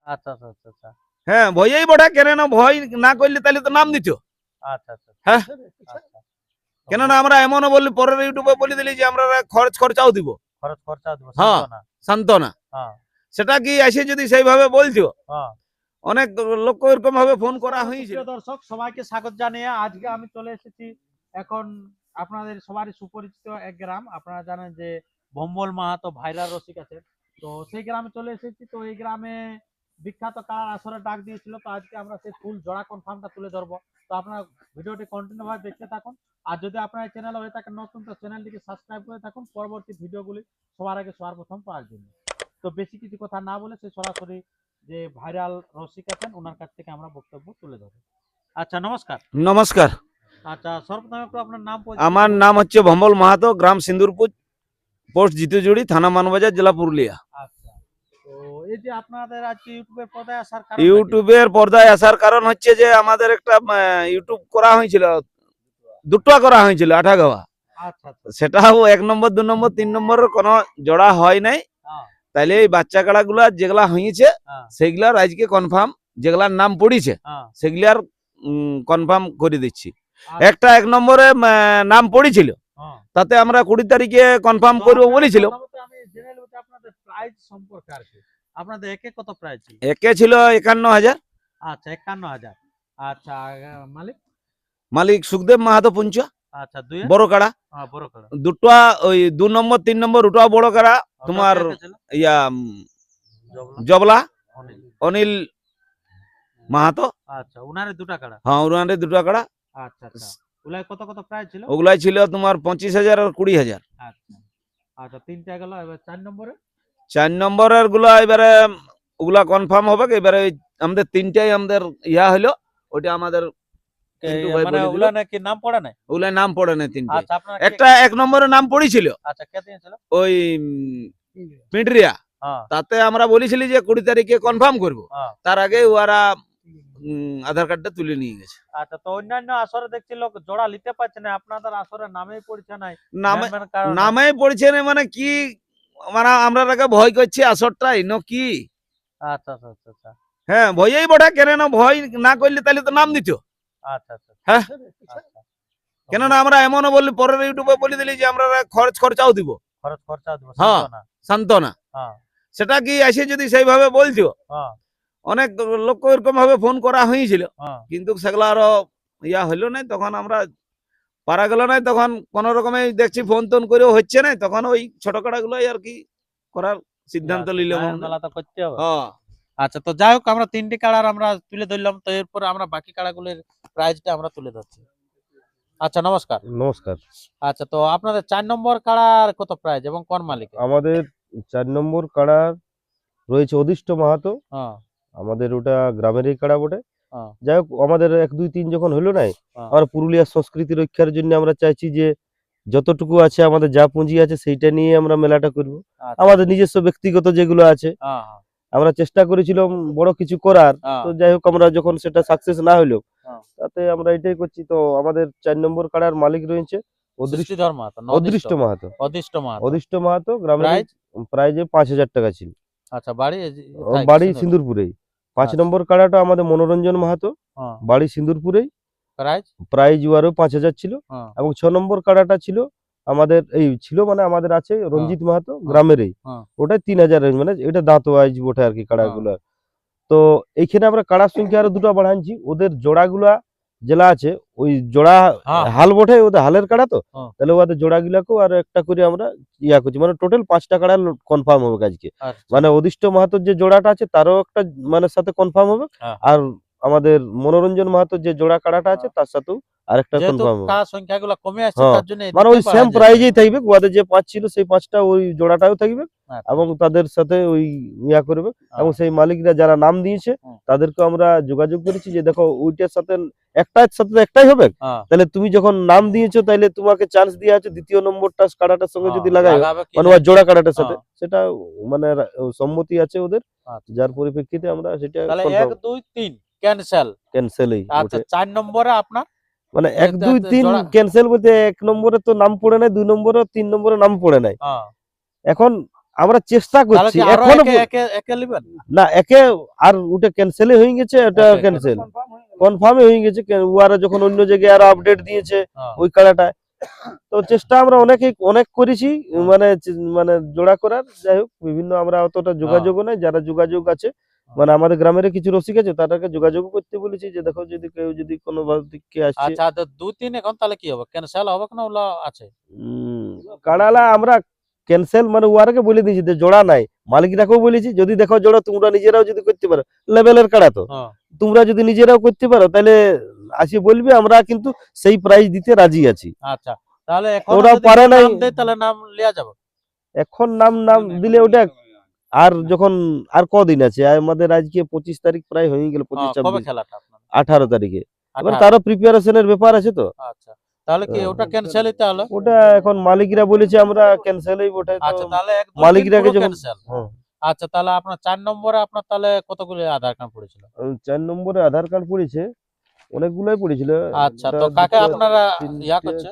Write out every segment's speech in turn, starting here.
আচ্ছা আচ্ছা আচ্ছা আচ্ছা হ্যাঁ ভয়েই বটে, কেননা ভয় না করলে তাহলে তো নাম দিত। আচ্ছা আচ্ছা হ্যাঁ আচ্ছা। তো কেননা আমরা এমনও বললি পরের ইউটিউবে বলে দিলি যে আমরা খরচাও দিব। খরচ খরচা দেবো হ্যাঁ সান্ত্বনা। সান্ত্বনা, হ্যাঁ সেটা কি এসে যদি সেইভাবে বলছো, হ্যাঁ। অনেক লোক এরকম ভাবে ফোন করা হয়েছিল। প্রিয় দর্শক সবাইকে স্বাগত জানিয়ে আজকে আমি চলে এসেছি এখন আপনাদের সবারই সুপরিচিত এক গ্রাম, আপনারা জানেন যে ভম্বল মাহাতো ভাইরাল রসিক আছে, তো সেই গ্রামে চলে এসেছি। তো এই গ্রামে বিখ্যাত কার আসরে ডাক দিয়েছিল, তো আজকে আমরা সেই ফুল জোড়া কনফার্মটা তুলে ধরবো। তো আপনারা ভিডিওটি কন্টিনিউ ভাবে দেখতে থাকুন, আর যদি আপনার এই চ্যানেল হয়ে থাকেন নতুন, তো চ্যানেলটিকে সাবস্ক্রাইব করে থাকুন পরবর্তী ভিডিওগুলি সবার আগে সবার প্রথম পাওয়ার জন্য। তো বেশি কিছু কথা না বলে সে সরাসরি যে ভাইরাল রসিক আছেন ওনার কাছ থেকে আমরা বক্তব্য তুলে ধরবো। আচ্ছা নমস্কার। নমস্কার, আচ্ছা সর্বপ্রথমে একটু আপনার নাম আমার নাম হচ্ছে ভম্বল মাহাতো, গ্রাম সিন্দুরপুর, পোস্ট জিতুজুড়ি, থানা মানবাজার, জেলা পুরুলিয়া। আচ্ছা, তো এই যে আপনাদের আজকে ইউটিউবের পর্দায় আসার কারণ ইউটিউবের পর্দায় আসার কারণ হচ্ছে যে আমাদের একটা ইউটিউব করা হয়েছিল, দুটো করা হয়েছিল আঠাগাওয়া। আচ্ছা আচ্ছা সেটাও 1 নম্বর 2 নম্বর 3 নম্বরের কোনো জোড়া হয় নাই। হ্যাঁ তাইলে এই বাচ্চা কাড়াগুলা যেগুলা হয়েছে হ্যাঁ সেগুলার আজকে কনফার্ম, যেগুলার নাম পড়িছে হ্যাঁ সেগুলার কনফার্ম করে দিচ্ছি। আচ্ছা, একটা 1 নম্বরে নাম পড়েছিল, হ্যাঁ। তাতে আমরা 20 তারিখে কনফার্ম তো করবো আপনারা বলেছিল। প্রথমত আমি জেনে নেব যে আপনাদের প্রাইস সম্পর্কে আর কি। আপনাদের একে কত প্রাইস ছিল? একে ছিল 51,000। আচ্ছা 51,000। আচ্ছা মালিক? মালিক সুখদেব মাহাতো পুঞ্চ, আচ্ছা দুই বড় কাড়া। হ্যাঁ বড় করে দুটো ওই 2 নম্বর 3 নম্বর ওটাও বড় কাড়া। তোমার ইয়া জবলা অনিল। অনিল মাহাতো। আচ্ছা উনারে দুটা কাড়া। হ্যাঁ ওনারে দুটো কাড়া। আচ্ছা আচ্ছা ওলাই কত কত প্রাইস ছিল? ওগুলাই ছিল তোমার 25,000 আর 20,000। আচ্ছা আচ্ছা তিনটা গেল, এবার 4 নম্বরে 4 নম্বরের গুলা এবারে ওগুলা কনফার্ম হবে। এবারে আমাদের তিনটাই আমাদের ইয়া হলো, ওটা আমাদের কিন্তু ভাই মানে বলে দিল। ওগুলা নাকি নাম পড়ে নাই? ওগুলা নাম পড়ে না তিনটে। আচ্ছা আপনার একটা 1 নম্বরে নাম পড়েছিল, আচ্ছা কে দিয়েছিল? ওই পিঁটরিয়া। হ্যাঁ তাতে আমরা বলেছিলি যে 20 তারিখে কনফার্ম করব, হ্যাঁ। তার আগে ওরা আধার কার্ডটা তুলে নিয়ে গেছে। আচ্ছা তো অন্যান্য আসরে দেখছি লোক জোড়া নিতে পারছে না, আপনাদের আসরে নামেই পড়ছে নাই। নামে মেন কারণ নামে পড়ছে না মানে কি, মানে আমরা তাকে ভয় করছি আসরটাই ন কি। আচ্ছা আচ্ছা আচ্ছা আচ্ছা হ্যাঁ ভয়েই বটে, কেননা ভয় না করলে তাহলে তো নাম দিত। আচ্ছা আচ্ছা হ্যাঁ আচ্ছা। কেননা আমরা এমনও বললি পরের ইউটিউবে বলে দিলি যে আমরা খরচাও দিব। খরচ খরচা দেবো হ্যাঁ সান্ত্বনা। সান্ত্বনা, হ্যাঁ সেটা কি এসে যদি সেইভাবে বলছো, হ্যাঁ অনেক লোক এরকম ভাবে ফোন করা হয়েছিল, হ্যাঁ কিন্তু সেগুলো আরো ইয়া হইলো না। তখন আমরা পারা গেল না, তখন কোন রকমে দেখছি ফোন টোন করেও হচ্ছে না, তখন ওই ছোট কাড়া গুলোই আর কি করার সিদ্ধান্ত নিলাম আমরা। মেলা তো করতে হবে। হ্যাঁ আচ্ছা তো যাই হোক আমরা তিনটি কাড়ার আমরা তুলে ধরলাম, তো এরপরে আমরা বাকি কাড়াগুলোর প্রাইসটা আমরা তুলে ধরছি। আচ্ছা নমস্কার। নমস্কার। আচ্ছা তো আপনাদের 4 নম্বর কাড়ার কত প্রাইস এবং কোন মালিক? আমাদের 4 নম্বর কাড়া রয়েছে অদিষ্ট মাহাতো। হ্যাঁ আমাদের ওটা গ্রামেরই কাড়া বটে। হ্যাঁ যাই হোক আমাদের 1 2 3 যখন হলো নাই, হ্যাঁ। আমরা পুরুলিয়ার সংস্কৃতি রক্ষার জন্য আমরা চাইছি যে যতটুকু আছে আমাদের যা পুঁজি আছে সেইটা নিয়ে আমরা মেলাটা করব। আচ্ছা। আমাদের নিজস্ব ব্যক্তিগত যেগুলো আছে হ্যাঁ হ্যাঁ আমরা চেষ্টা করেছিলাম বড় কিছু করার। হ্যাঁ। তো যাই হোক আমরা যখন সেটা সাকসেস না হলো, হ্যাঁ। তাতে আমরা এটাই করছি। তো আমাদের 4 নম্বর কাড়ার মালিক রয়েছে সৃষ্টিধর মাহাতো, অদৃষ্ট মাহাতো। অদিষ্ট মাহাতো। অদিষ্ট মাহাতো গ্রামের প্রাইস? প্রাইজে 5,000 টাকা ছিল। আচ্ছা বাড়ি বাড়ি সিন্দুরপুরেই। 5 আচ্ছা। নম্বর কাড়াটা আমাদের মনোরঞ্জন মাহাতো, হ্যাঁ বাড়ি সিন্দুরপুরেই। প্রাইস? প্রাইজ ওয়ারও 5,000 ছিল। হ্যাঁ এবং 6 নম্বর কাড়াটা ছিল আমাদের মানে আমাদের আছে রঞ্জিত মাহাতো গ্রামেরই। হ্যাঁ। ওটা 3,000 রেঞ্জ, মানে এটা দাঁত ওয়াইজ বটে আর কি কাড়াগুলা। তো এইখানে আমরা কাড়ার সংখ্যা আরো দুটো বাড়াচ্ছি। ওদের জোড়াগুলা জেলা আছে, ওই জোড়া হ্যাঁ। হাল বটে, ওদের হালের কাড়া তো, হ্যাঁ। তাহলে ওদের জোড়াগুলাকেও আর একটা করে আমরা ইয়া করছি, মানে টোটাল 5টা কাড়া কনফার্ম হবে আজকে। আচ্ছা। মানে অদিষ্ট মাহাতোর যে জোড়াটা আছে তারও একটা মানে সাথে কনফার্ম হবে, হ্যাঁ। আর আমাদের মনোরঞ্জন মাহাতোর যে জোড়া কাড়াটা আছে তার সাথেও আরেকটা যেহেতু কনফার্ম হবে। কাড়া সংখ্যাগুলো কমে আসছে হ্যাঁ, তার জন্য মানে ওই সেম প্রাইজেই থাকবে। ওদের যে 5 ছিল সেই 5টা ওই জোড়াটাও থাকবে, এবং তাদের সাথে ওই ইয়া করবে। এবং সেই মালিকরা যারা নাম দিয়েছে তাদেরকে আমরা যোগাযোগ করেছি যে দেখো ওইটার সাথে একটার সাথে তো একটাই হবে, তাহলে তুমি যখন নাম দিয়েছো তাহলে তোমাকে চান্স দেওয়া আছে দ্বিতীয় নম্বরটা কাড়াটার সঙ্গে যদি লাগাই, মানে ওই জোড়া কাড়াটার সাথে, সেটা মানে সম্মতি আছে ওদের, যার পরিপ্রেক্ষিতে আমরা সেটা 1 2 3 ক্যান্সেলই। আচ্ছা 4 নম্বরে আপনার মানে 1 2 3 ক্যান্সেল বলতে 1 নম্বরে তো নাম পড়ে নাই, 2 নম্বরে 3 নম্বরে নাম পড়ে নাই। এখন আমরা চেষ্টা তাহলে করছি কি আরো এখনো একে একে একে লিবেন? না একে আর ওটা ক্যান্সেলই হয়ে গেছে, ওটা Okay, ক্যান্সেল কনফার্মই হয়ে গেছে। ওরা যখন অন্য জায়গায় আরো আপডেট দিয়েছে হ্যাঁ। ওই কাড়াটা, তো চেষ্টা আমরা অনেক করেছি মানে মানে জোড়া করার। যাই হোক বিভিন্ন আমরা অতটা যোগাযোগও নাই, যারা যোগাযোগ আছে মানে আমাদের গ্রামের কিছু রসিক আছে তাদেরকে যোগাযোগ করতে বলেছি যে দেখো যদি কেউ যদি কোনো দিকে আসছে। আচ্ছা তো 2-3 এখন তাহলে কি হবে, ক্যান্সেল হবে না ওলা আছে? কাড়ালা আমরা ক্যান্সেল মানে ওয়ারকে বলে দিয়েছি যে জোড়া নাই, মালিকরাকেও বলেছি যদি দেখো জোড়া তোমরা নিজেরাও যদি করতে পারো, লেভেলের কাড়া তো হ্যাঁ। তোমরা যদি নিজেরাও করতে পারো তাহলে আসি বলবে, আমরা কিন্তু সেই প্রাইস দিতে রাজি আছি। আচ্ছা তাহলে এখন ওরা যদি পারে কেউ নাই। নাম দেয় তাহলে নাম লিয়া যাবে? এখন নাম দিলে ওটা আর যখন আর কদিন আছে, আমাদের আজকে 25 তারিখ প্রায় হয়ে গেল, 25 কবে 26 খেলাটা আপনার? 18 তারিখে। এবার 18? তারও প্রিপারেশনের ব্যাপার আছে তো। আচ্ছা তাহলে কি ওটা ক্যান্সেলই তাহলে? ওটা এখন মালিকরা বলেছে আমরা ক্যান্সেলই ওঠাই তো। আচ্ছা তাহলে এক 2 দিন মালিকরাকে পুরো যখন ক্যান্সেল। আচ্ছা তাহলে আপনার 4 নম্বরে আপনার তাহলে কতগুলো আধার কার্ড পড়েছিল? 4 নম্বরে আধার কার্ড পড়েছে, অনেকগুলাই পড়েছিল। আচ্ছা তো কাকে আপনারা ইয়া করছে?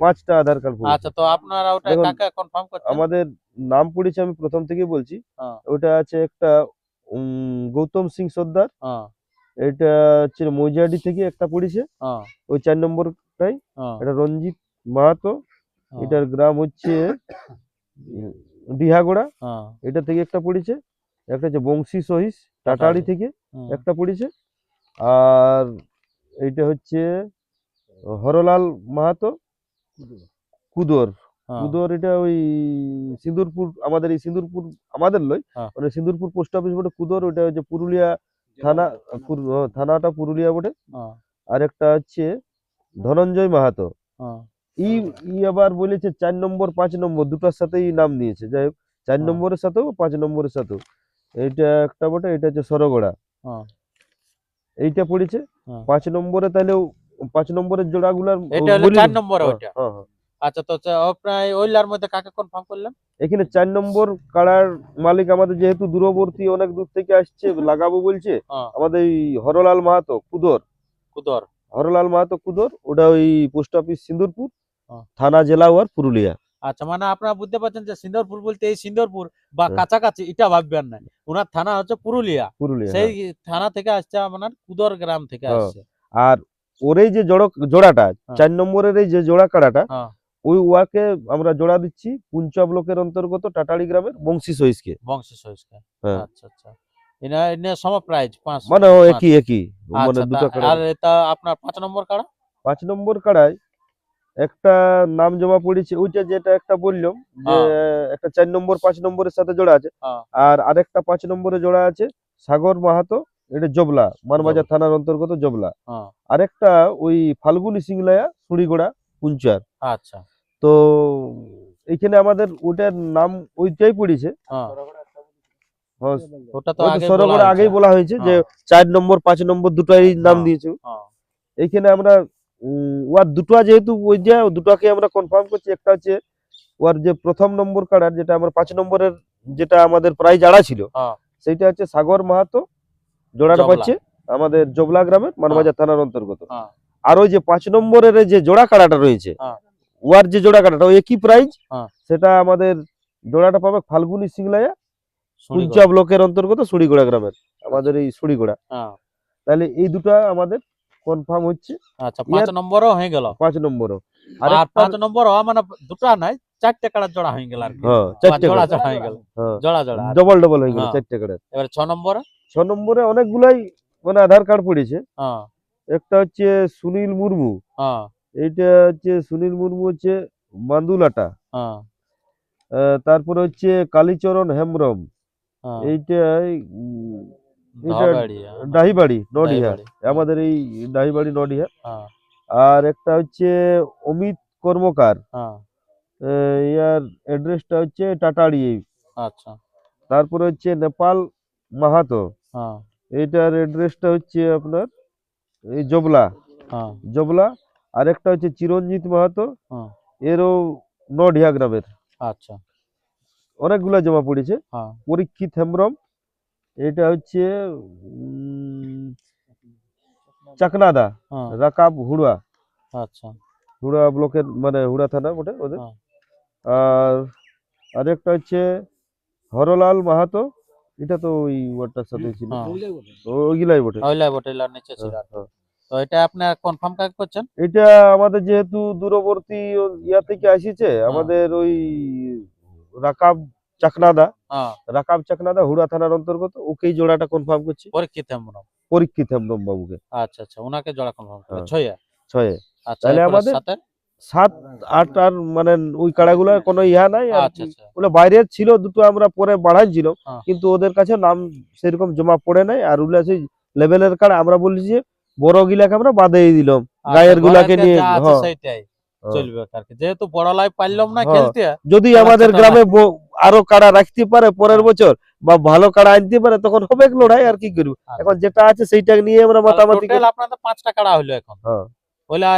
5টা আধার কার্ড পড়েছে। আচ্ছা তো আপনারা ওটা দেখুন, কাকে কনফার্ম করছেন? আমাদের নাম পড়েছে, আমি প্রথম থেকে বলছি। হ্যাঁ। ওটা আছে একটা গৌতম সিং সর্দার, হ্যাঁ এটা হচ্ছে মৌজাডি থেকে একটা পড়েছে হ্যাঁ ওই 4 নম্বরটাই। হ্যাঁ এটা রঞ্জিত মাহাতো, হ্যাঁ, এটার গ্রাম হচ্ছে ডিহাগোড়া, হ্যাঁ, এটা থেকে একটা পড়েছে। একটা হচ্ছে বংশী সহিস টাটাড়ি থেকে হুম, একটা পড়েছে। আর এইটা হচ্ছে হরলাল মাহাতো কুদর। হ্যাঁ, কুদর এটা ওই সিন্দুরপুর, আমাদের এই সিন্দুরপুর আমাদের লয়, হ্যাঁ। মানে সিন্দুরপুর পোস্ট অফিস বটে কুদর, ওটা হচ্ছে পুরুলিয়া থানা, থানাটা পুরুলিয়া বটে। হ্যাঁ, আর একটা হচ্ছে ধনঞ্জয় মাহাতো, হ্যাঁ, ই ই আবার বলেছে 4 নম্বর 5 নম্বর দুটার সাথেই নাম নিয়েছে। যাই হোক 4 হ্যাঁ। নম্বরের সাথেও 5 নম্বরের সাথেও এইটা একটা বটে, এটা হচ্ছে সরগড়া, হ্যাঁ, এইটা পড়েছে হ্যাঁ। 5 নম্বরে। তাহলে 5 নম্বরের জোড়াগুলার এটা হলো বলি 4 দিন। নম্বরে হ্যাঁ, ওইটা। হ্যাঁ, হ্যাঁ। আচ্ছা তো আপনার ওইলার মধ্যে কাকে কনফার্ম করলেন? এখানে 4 নম্বর কাড়ার মালিক আমাদের যেহেতু দূরবর্তী অনেক দূর থেকে আসছে লাগাবো বলছে, হ্যাঁ, আমাদের এই হরলাল মাহাতো কুদর, কুদর। হরলাল মাহাতো কুদর, ওটা ওই পোস্ট অফিস সিন্দুরপুর, হ্যাঁ। থানা জেলা আর পুরুলিয়া। আচ্ছা মানে আপনারা বুঝতে পারছেন যে সিন্দুরপুর বলতে এই সিন্দুরপুর বা হ্যাঁ। কাছাকাছি এটা ভাববেন না, ওনার থানা হচ্ছে পুরুলিয়া, পুরুলিয়া, সেই হ্যাঁ। থানা থেকে আসছে আপনার কুদর গ্রাম থেকে হ্যাঁ। আসছে। আর ওর এই যে জোড়াটা হ্যাঁ। 4 নম্বরের এই যে জোড়া কাড়াটা, হ্যাঁ, ওই ওয়াকে আমরা জোড়া দিচ্ছি পুঞ্চা ব্লকের অন্তর্গত টাটাড়ি গ্রামের বংশী সহিসকে। বংশী সহিষ্কার। হ্যাঁ। আচ্ছা আচ্ছা এনে সম প্রাইজ 5। মানে ও একই মানে আচ্ছা দুটো কাড়া। আর এটা আপনার 5 নম্বর কাড়া? 5 নম্বর কাড়ায় একটা নাম জমা পড়েছে, ওইটা যেটা একটা বললাম যে একটা 4 নম্বর 5 নম্বরের সাথে জোড়া আছে। হ্যাঁ। আর আরেকটা 5 নম্বরে জোড়া আছে সাগর মাহাতো, এটা জবলা, মানবাজার থানার অন্তর্গত জবলা। হ্যাঁ। আরেকটা ওই ফাল্গুনি সিংলায়া সুড়িগোড়া পুঞ্চার। আচ্ছা। তো এইখানে আমাদের ওটার নাম ওইটাই পড়েছে। হ্যাঁ। হ্যাঁ, ওটা তো ওই তো আগে সরগড়া আগেই বলা হয়েছে যে হ্যাঁ। 4 নম্বর 5 নম্বর দুটাই নাম হ্যাঁ। দিয়েছে। হ্যাঁ। এইখানে আমরা ওয়ার দুটো যেহেতু ওই যে দুটাকে আমরা কনফার্ম করছি। একটা হচ্ছে ওর যে প্রথম নম্বর কাড়ার যেটা আমার 5 নম্বরের যেটা আমাদের প্রাইজ আড়া ছিল, হ্যাঁ। সেইটা হচ্ছে সাগর মাহাতো, জোড়াটা জবলা। পাচ্ছে আমাদের জবলা গ্রামের মানবাজার থানার অন্তর্গত। হ্যাঁ। আর ওই যে 5 নম্বরের যে জোড়া কাড়াটা রয়েছে, হ্যাঁ। ওয়ার যে জোড়া কাড়াটা ওই একই প্রাইজ, হ্যাঁ। সেটা আমাদের জোড়াটা পাবে ফাল্গুনি সিংলায়া সুড়িগড়। পুঞ্চা ব্লকের অন্তর্গত সুড়িগোড়া গ্রামের, আমাদের এই সুড়িগোড়া। হ্যাঁ। তাহলে এই দুটা আমাদের কনফার্ম হচ্ছে। আচ্ছা 5 নম্বরও হয়ে গেল। 5 নম্বরও আর আরেকটা 5 নম্বর মানে দুটো নাই 4টে কাড়া জোড়া হয়ে গেল আর কি। হ্যাঁ 4টে জোড়া কাড়া, জোড়া হয়ে গেল। হ্যাঁ জোড়া জোড়া। ডবল হয়ে গেল হ্যাঁ। 4টে কাড়া। এবারে 6 নম্বরে? 6 নম্বরে অনেকগুলাই মানে আধার কার্ড পড়েছে। হ্যাঁ। একটা হচ্ছে সুনীল মুর্মু, হ্যাঁ। এইটা হচ্ছে সুনীল মুর্মু হচ্ছে মান্দুলাটা। হ্যাঁ। তারপরে হচ্ছে কালীচরণ হেমব্রম, হ্যাঁ। এইটা এটা ধবাড়ি। ডাহিবাড়ি নডিহা, ডাহিবাড়ি। আমাদের এই ডাহিবাড়ি নডিহা। হ্যাঁ। আর একটা হচ্ছে অমিত কর্মকার, হ্যাঁ। ইয়ার অ্যাড্রেসটা হচ্ছে টাটাড়ি। আচ্ছা। তারপরে হচ্ছে নেপাল মাহাতো, হ্যাঁ। এইটার অ্যাড্রেসটা হচ্ছে আপনার এই জবলা, হ্যাঁ। জবলা। আর একটা হচ্ছে চিরঞ্জিত মাহাতো, হ্যাঁ। এরও নডিহা গ্রামের। আচ্ছা। অনেকগুলা জমা পড়েছে। হ্যাঁ। পরীক্ষিত হেমব্রম, এটা হচ্ছে চাকনাদা, হ্যাঁ। রাকাব হুড়া, আচ্ছা। হুড়া ব্লকের মানে হুড়া থানা ওটা ওদের। হ্যাঁ। আর আর একটা হচ্ছে হরলাল মাহাতো, এটা তো ওই ওয়ার্ডটার সাথে ছিল, হ্যাঁ। ওইগুলাই বটে। ওইলা বটেলার নিচে ছিল আর কি। হ্যাঁ। তো এটা আপনার কনফার্ম কাজ করছেন? এটা আমাদের যেহেতু দূরবর্তী ইয়া থেকে আসিছে, আমাদের ওই রাকাব চাকনাদা, হ্যাঁ, হুড়া থানার অন্তর্গত, ওকেই জোড়াটা কনফার্ম করছি, পরীক্ষিত হেমব্রম। পরীক্ষিত হেমব্রম বাবুকে। আচ্ছা আচ্ছা, ওনাকে জোড়া কনফার্ম করে হ্যাঁ। 6 ছয়ে আচ্ছা, তাহলে এরপরে আমাদের সাথে 7, 8 আর মানে ওই কাড়াগুলার কোনো ইহা নাই। আর আচ্ছা আচ্ছা ওগুলো বাইরের ছিল দুটো, আমরা পরে বাড়াইছিল, হ্যাঁ। কিন্তু ওদের কাছে নাম সেরকম জমা পড়ে নাই। আর ওগুলা সেই লেভেলের কাড়া, আমরা বলছি যে বড় গিলাকে আমরা বাদেই দিলাম, গায়ের গুলাকে নিয়ে। যা আছে হ্যাঁ, সেইটাই হ্যাঁ। চলবে আর কি, যেহেতু বড় লাই পারলাম না হ্যাঁ। খেলতে। যদি তাহলে আমাদের ছোট গ্রামে আরো কাড়া রাখতে পারে পরের হ্যাঁ। বছর, বা ভালো কাড়া আনতে পারে, তখন হবে এক লড়াই। আর কি করবো, এখন যেটা আছে সেইটা নিয়ে আমরা মাতামাতি টোটাল করি। আপনাদের 5টা কাড়া হলো এখন। হ্যাঁ, ওইলা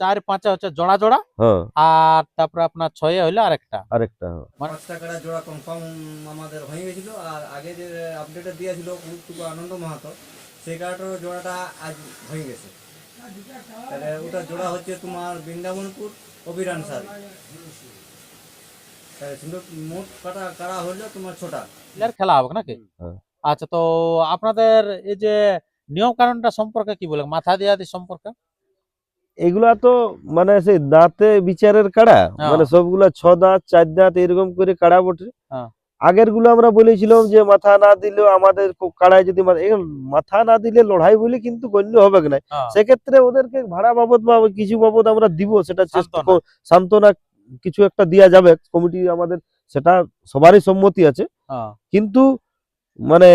4-5 হচ্ছে জোড়া জোড়া, হ্যাঁ, আর তারপরে আপনার 6 হইলো আরেকটা। আরেকটা। হ্যাঁ। 5টা কাড়া জোড়া কনফার্ম আমাদের হয়ে গেছিল। আর আগে যে আপডেটে দিয়েছিল উত্তর আনন্দ মাহাতো, সেই কাড়াটার জোড়াটা আজ হয়ে গেছে। তাহলে ওটা জোড়া হচ্ছে তোমার বৃন্দাবনপুর অভিরান সার। তাহলে সুন্দর মোট কাটা কাড়া হলো তোমার 6টা। প্লেয়ার খেলা হবে নাকি? হ্যাঁ। আচ্ছা, তো আপনাদের এই যে নিয়ম কানুনটা সম্পর্কে কি বলে, মাথা দিয়া সম্পর্কে? এগুলা তো মানে সেই দাঁতে বিচারের কাড়া, হ্যাঁ। মানে সবগুলা 6 দাঁত 4 দাঁত এরকম করে কাড়া বটে। হ্যাঁ। আগের গুলো আমরা বলেছিলাম যে মাথা না দিলেও আমাদের কাড়ায় যদি মাথা না দিলে লড়াই বলে কিন্তু গণ্য হবে না। হ্যাঁ। সেক্ষেত্রে ওদেরকে ভাড়া বাবদ বা কিছু বাবদ আমরা দিব, সেটা সান্ত্বনা। সান্ত্বনা কিছু একটা দেওয়া যাবে কমিটি আমাদের, সেটা সবারই সম্মতি আছে। হ্যাঁ, কিন্তু মানে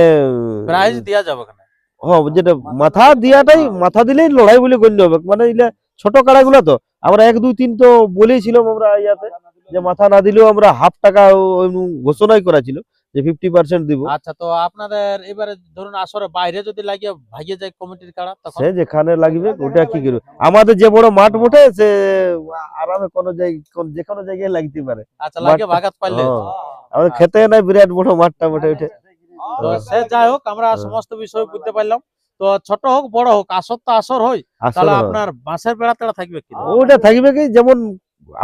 প্রাইজ দেয়া যাবে না। হ্যাঁ, যেটা মাথা দিয়াটাই, মাথা দিলেই লড়াই বলে গণ্য হবে। মানে এগুলা ছোট কাড়াগুলা তো আমরা 1, 2, 3 তো বলেছিলাম আমরা ইয়াতে, যে মাথা না দিলেও আমরা হাফ টাকা ঘোষণাই করা ছিল যে 50% দিব। আচ্ছা, তো আপনাদের এবারে ধরুন আসরে বাইরে যদি লাগিয়ে ভাগিয়ে যায় কমিটির কাড়া, তখন সে যেখানে লাগবে ওটা কি করবে, আমাদের যে বড় মাঠ বটে সে আরামে কোনো জায়গায় যে কোনো জায়গায় লাগতে পারে। আচ্ছা, লাগিয়ে মাঠটা- ভাগাত পাইলে। হ্যাঁ, আমাদের খেতে নাই বিরাট বড় মাঠটা বটে ওঠে। তো সে যাই হোক, আমরা হ্যাঁ। সমস্ত বিষয় বুঝতে পারলাম। তো ছোট হোক বড় হোক, আসর তো আসর হয়, আসলে তাহলে আপনার বাঁশের বেড়া তেড়া থাকবে কি? ওটা থাকবে কি, যেমন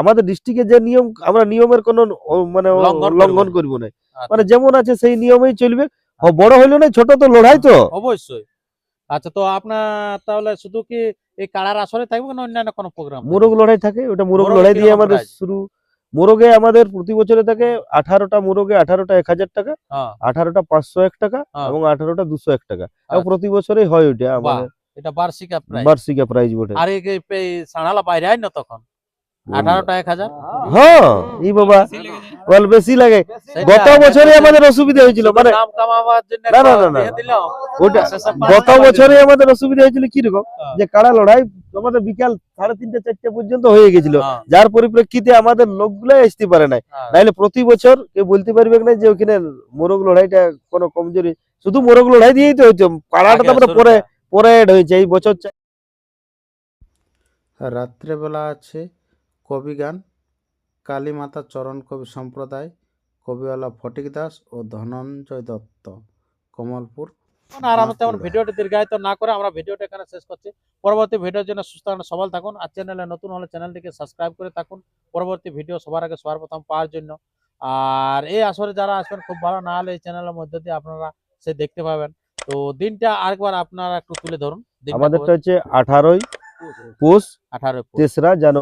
আমাদের ডিস্ট্রিক্টে যে নিয়ম, আমরা নিয়মের কোনো মানে লঙ্ঘন লঙ্ঘন করবো করবো না। আচ্ছা, মানে যেমন আছে সেই নিয়মেই চলবে। বড় হইলো না, ছোট তো লড়াই তো। অবশ্যই। আচ্ছা, তো আপনার তাহলে শুধু কি এই কাড়ার আসরে থাকবে না অন্যান্য কোনো প্রোগ্রাম? মোরগ লড়াই থাকে, ওটা মোরগ মোরগে লড়াই দিয়ে কিরকম আমাদের প্রাইজ? শুরু। মোরগে আমাদের প্রতি বছরে থাকে 18টা মোরগে 18টা 1000 টাকা, হ্যাঁ, 18টা 501 টাকা হ্যাঁ। এবং 18টা 201 টাকা। এবং আচ্ছা। প্রতি বছরই হয় ওইটা বাহ, আমাদের এটা বার্ষিক প্রাইজ। বার্ষিক প্রাইজ বটে। আর এই সানালা বাইরে আয় না তখন 18টা 1000। হ্যাঁ, এই বাবা ওয়াল বেশি লাগে। গত বছরে আমাদের অসুবিধা হয়েছিল, শুধু মানে নাম কামাবার জন্য না, না, না, না। দিয়ে দিলাম। ওটা শেষে গত 5 বছরে আমাদের অসুবিধা হয়েছিল কিরকম, হ্যাঁ। যে কাড়া লড়াই আমাদের বিকাল 3:30 4টা পর্যন্ত হয়ে গেছিল, হ্যাঁ, যার পরিপ্রেক্ষিতে আমাদের লোকগুলাই আসতে পারে নাই। হ্যাঁ। নাইলে প্রতি বছর কেউ বলতে পারবে না যে ওখানে মোরগ লড়াইটা কোনো কমজোরি, শুধু মোরগ লড়াই দিয়েই তো হইতো, কাড়াটা তো আগে আমরা পরে শুরুটা। পরে add হয়েছে এই বছর। রাত্রেবেলা আছে কবি গান, কালীমাতা চরণ কবি সম্প্রদায়, কবিওয়ালা ফটিক দাস ও ধনঞ্জয় দত্ত, কমলপুর। আর আমরা তেমন ভিডিওটি দীর্ঘায়িত না করে আমরা ভিডিওটা এখানে শেষ করছি। পরবর্তী ভিডিওর জন্য সুস্থ থাকুন, সবল থাকুন। আর চ্যানেলে নতুন হলে চ্যানেলটিকে সাবস্ক্রাইব করে থাকুন পরবর্তী ভিডিও সবার আগে সবার প্রথম পাওয়ার জন্য। আর এই আসরে যারা আসবেন, খুব ভালো না হলে এই চ্যানেলের মধ্যে দিয়ে আপনারা সে দেখতে পাবেন। তো দিনটা আরেকবার আপনারা একটু তুলে ধরুন। দিনটা আমাদেরটা হচ্ছে 18ই পৌষ, 18 3রা জানুয়ারি।